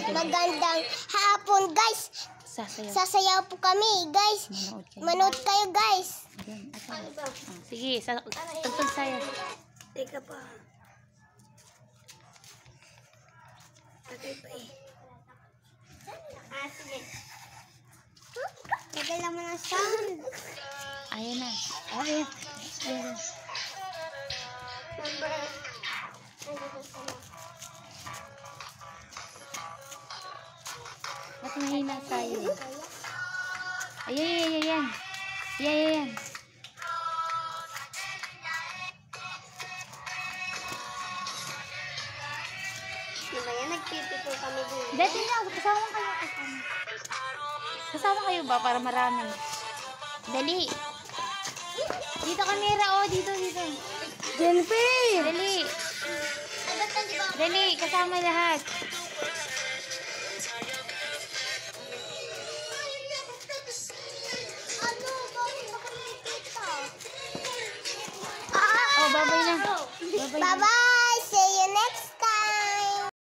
Magandang hapon, guys. Sasayaw po kami, guys. Manood kayo, guys. Sige, tugtog sayo. Teka pa. Tagay pa eh. Sige. Tagal naman ang sound. Ayan na. Ayan. Ba't mahina tayo? Ayan. Ayan. Diba yan? Nagpipito kami dito. Dati na, kasama kayo ba para marami? Dali. Dito kamera, dito. Jennifer! Dali, kasama lahat. Ano? Babay na. Bye-bye!